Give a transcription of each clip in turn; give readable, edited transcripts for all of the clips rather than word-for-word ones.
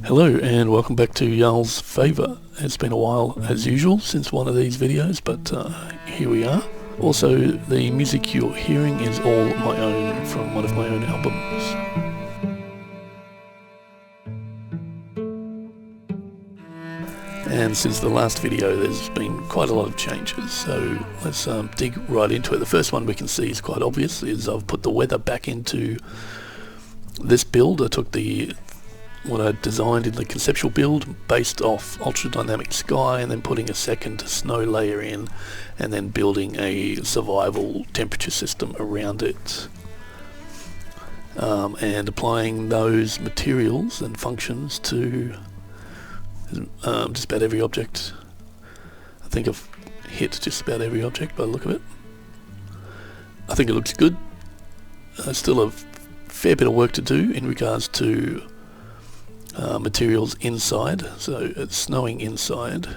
Hello and welcome back to Jarl's Favour. It's been a while as usual since one of these videos, but here we are. Also, the music you're hearing is all my own from one of my own albums. And since the last video there's been quite a lot of changes, so let's dig right into it. The first one we can see is quite obvious, is I've put the weather back into this build. I took what I designed in the conceptual build based off ultra dynamic sky and then putting a second snow layer in and then building a survival temperature system around it, and applying those materials and functions to just about every object. I think I've hit just about every object by the look of it. I think it looks good. Still a fair bit of work to do in regards to materials inside. So it's snowing inside.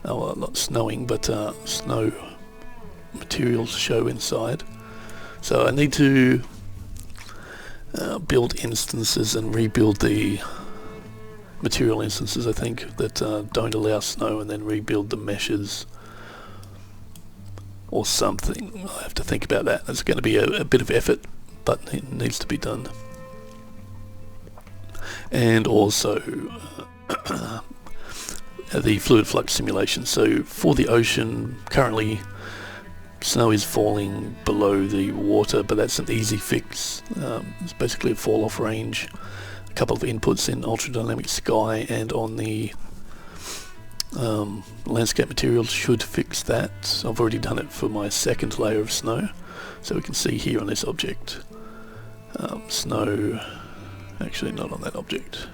Oh, well, not snowing, but snow materials show inside. So I need to build instances and rebuild the material instances, I think, that don't allow snow, and then rebuild the meshes or something. I have to think about that. It's going to be a bit of effort, but it needs to be done. And also the fluid flux simulation. So for the ocean, currently snow is falling below the water, but that's an easy fix. It's basically a fall off range. A couple of inputs in ultra dynamic sky and on the landscape materials should fix that. I've already done it for my second layer of snow, so we can see here on this object snow. Actually, not on that object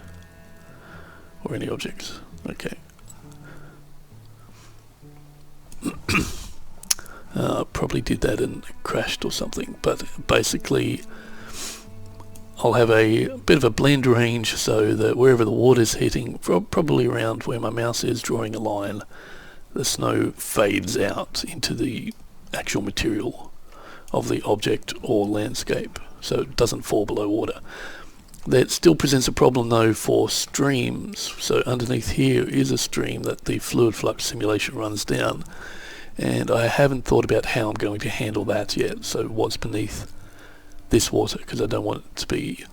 or any objects. Okay. Probably did that and crashed or something, but basically I'll have a bit of a blend range so that wherever the water's hitting, probably around where my mouse is drawing a line, the snow fades out into the actual material of the object or landscape, so it doesn't fall below water. That still presents a problem though for streams. So underneath here is a stream that the fluid flux simulation runs down, and I haven't thought about how I'm going to handle that yet. So what's beneath this water, because I don't want it to be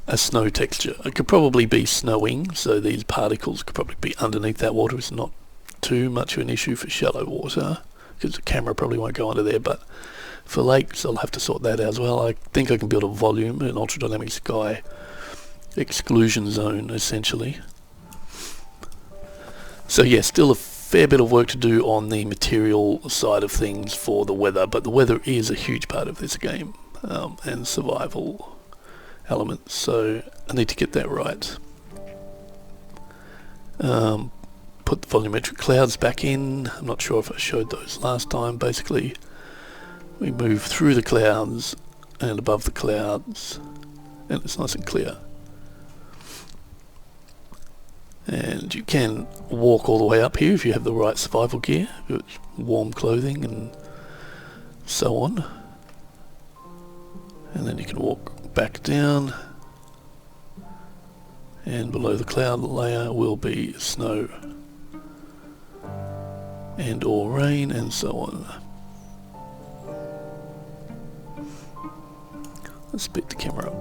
a snow texture. It could probably be snowing, so these particles could probably be underneath that water. It's not too much of an issue for shallow water, because the camera probably won't go under there, but for lakes I'll have to sort that out as well. I think I can build a volume, an ultra dynamic sky exclusion zone essentially. So yeah, still a fair bit of work to do on the material side of things for the weather, but the weather is a huge part of this game, and survival elements, so I need to get that right. Put the volumetric clouds back in. I'm not sure if I showed those last time. Basically we move through the clouds and above the clouds, and it's nice and clear. And you can walk all the way up here if you have the right survival gear, warm clothing and so on. And then you can walk back down, and below the cloud layer will be snow and or rain and so on. Let's speed the camera up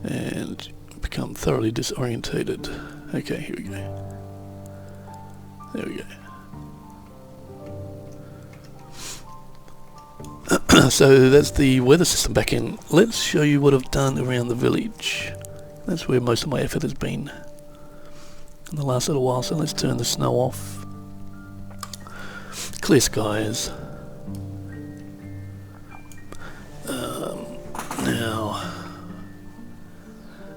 and become thoroughly disorientated. Okay, here we go. There we go. So that's the weather system back in. Let's show you what I've done around the village. That's where most of my effort has been in the last little while. So let's turn the snow off. Clear skies. Now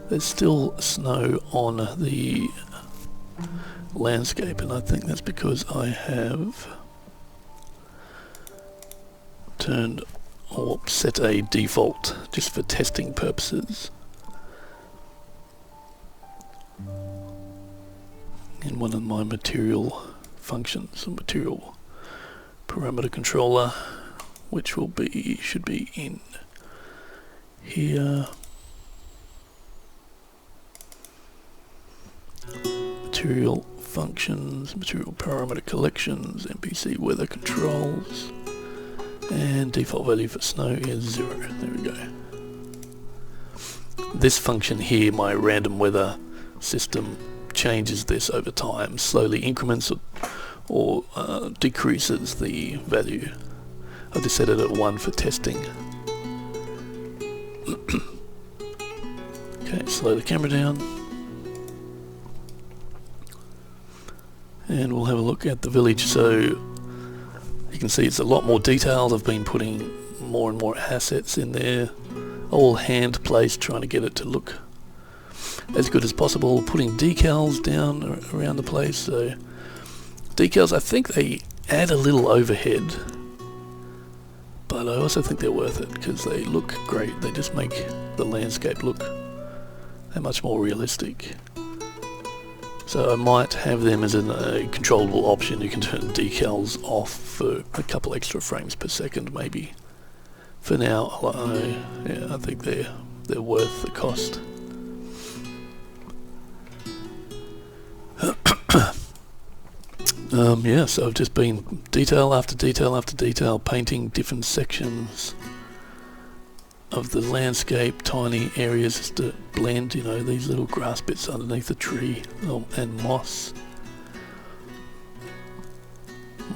there's still snow on the landscape, and I think that's because I have turned or set a default just for testing purposes in one of my material functions, a material parameter controller, which will be, should be in here. Material functions, material parameter collections, NPC weather controls, and default value for snow is 0. There we go. This function here, my random weather system, changes this over time, slowly increments or decreases the value. I just set it at 1 for testing. Okay, slow the camera down. And we'll have a look at the village. So you can see it's a lot more detailed. I've been putting more and more assets in there, all hand placed, trying to get it to look as good as possible. Putting decals down around the place. So decals, I think they add a little overhead, but I also think they're worth it because they look great. They just make the landscape look that much more realistic. So I might have them as a controllable option. You can turn decals off for a couple extra frames per second, maybe. For now, yeah, I think they're worth the cost. Yeah, so I've just been detail after detail after detail, painting different sections of the landscape, tiny areas just to blend, you know, these little grass bits underneath the tree and moss.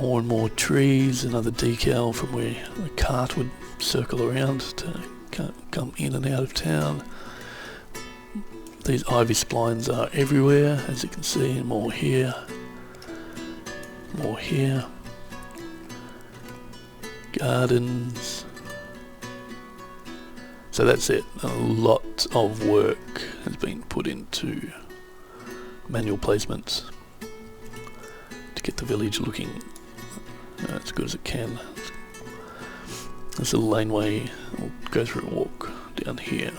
More and more trees, another decal from where the cart would circle around to come in and out of town. These ivy splines are everywhere, as you can see, and more here. More here. Gardens. So that's it. A lot of work has been put into manual placements to get the village looking as good as it can. This little laneway, I'll go through and walk down here.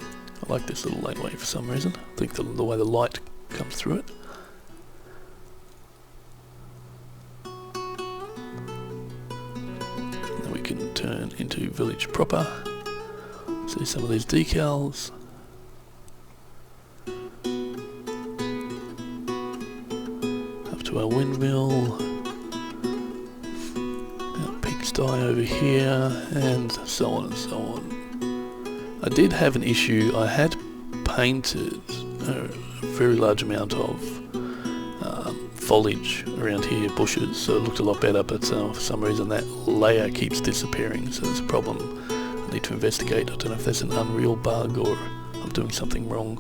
I like this little laneway for some reason. I think the way the light comes through it. Then we can turn into village proper. See some of these decals. Up to our windmill. Our pigsty over here, and so on and so on. I did have an issue. I had painted a very large amount of foliage around here, bushes, so it looked a lot better, but for some reason that layer keeps disappearing, so there's a problem. Need to investigate. I don't know if that's an Unreal bug or I'm doing something wrong.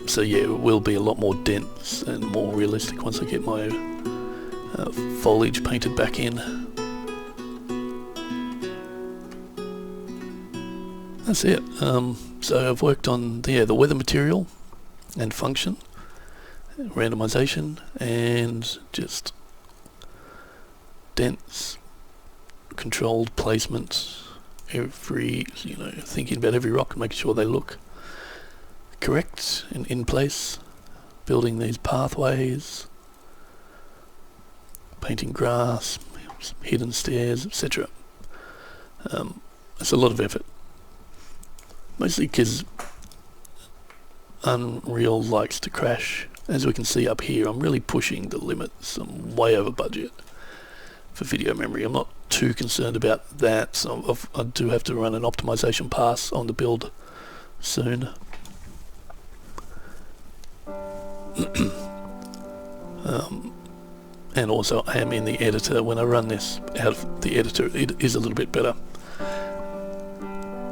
So yeah, it will be a lot more dense and more realistic once I get my foliage painted back in. That's it. So I've worked on the weather material and function, randomization, and just dense controlled placement, thinking about every rock and making sure they look correct and in place, building these pathways, painting grass, hidden stairs, etc. It's a lot of effort, mostly because Unreal likes to crash. As we can see up here, I'm really pushing the limits. I'm way over budget for video memory. I'm not too concerned about that, so I do have to run an optimization pass on the build soon. And also I am in the editor. When I run this out of the editor, it is a little bit better.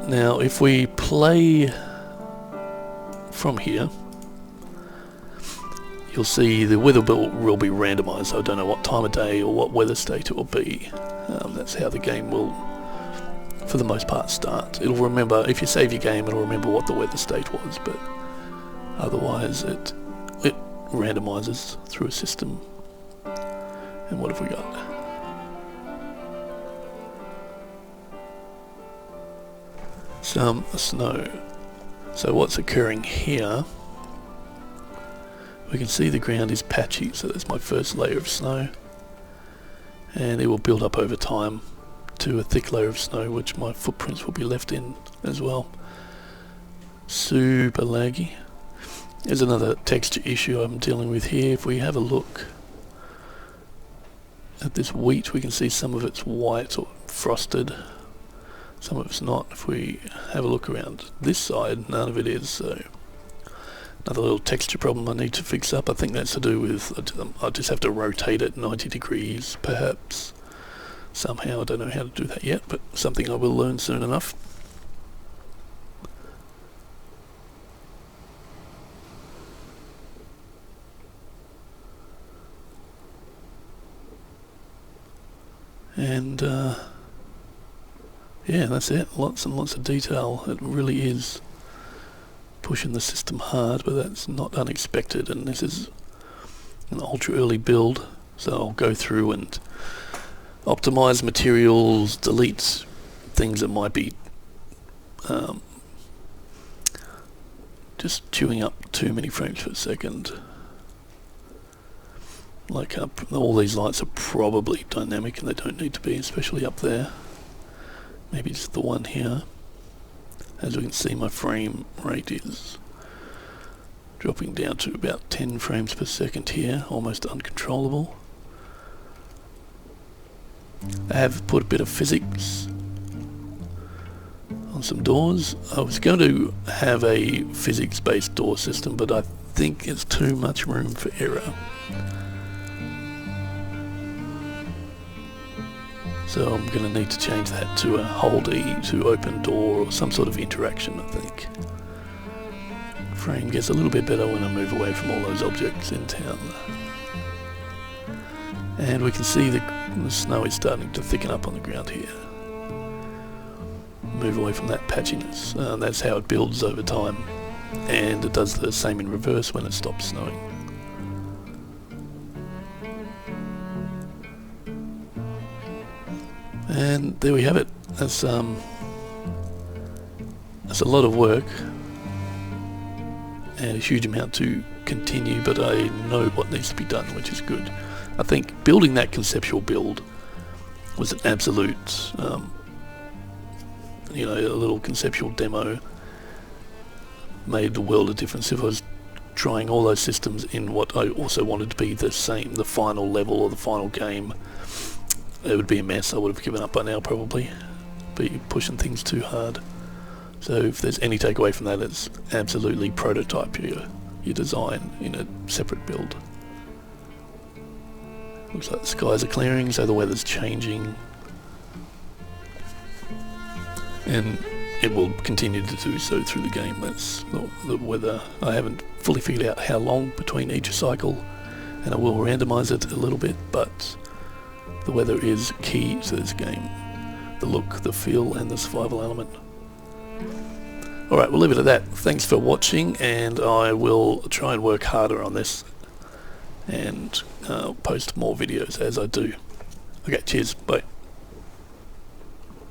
Now if we play from here, you'll see the weather will be randomized, so I don't know what time of day or what weather state it will be. That's how the game will, for the most part, start. It'll remember, if you save your game, it'll remember what the weather state was, but otherwise it randomizes through a system. And what have we got? Some snow. So what's occurring here, we can see the ground is patchy, so that's my first layer of snow, and it will build up over time to a thick layer of snow, which my footprints will be left in as well. Super laggy. There's another texture issue I'm dealing with here. If we have a look at this wheat, we can see some of it's white or frosted, some of it's not. If we have a look around this side, none of it is, so another little texture problem I need to fix up. I think that's to do with, I just have to rotate it 90 degrees perhaps, somehow. I don't know how to do that yet, but something I will learn soon enough. And yeah, that's it. Lots and lots of detail. It really is pushing the system hard, but that's not unexpected, and this is an ultra early build, so I'll go through and optimize materials, delete things that might be just chewing up too many frames per second. Like all these lights are probably dynamic and they don't need to be, especially up there. Maybe just the one here. As we can see, my frame rate is dropping down to about 10 frames per second here, almost uncontrollable. I have put a bit of physics on some doors. I was going to have a physics-based door system, but I think it's too much room for error. So I'm going to need to change that to a hold E to open door or some sort of interaction, I think. Frame gets a little bit better when I move away from all those objects in town. And we can see the snow is starting to thicken up on the ground here. Move away from that patchiness. That's how it builds over time. And it does the same in reverse when it stops snowing. And there we have it. That's a lot of work and a huge amount to continue, but I know what needs to be done, which is good. I think building that conceptual build was an absolute, you know, a little conceptual demo made the world of difference. If I was trying all those systems in what I also wanted to be the same, the final level or the final game, it would be a mess. I would have given up by now probably. Be pushing things too hard. So if there's any takeaway from that, it's absolutely prototype your design in a separate build. Looks like the skies are clearing, so the weather's changing. And it will continue to do so through the game. That's the weather. I haven't fully figured out how long between each cycle, and I will randomize it a little bit, but the weather is key to this game. The look, the feel, and the survival element. Alright, we'll leave it at that. Thanks for watching, and I will try and work harder on this and post more videos as I do. Okay, cheers, bye.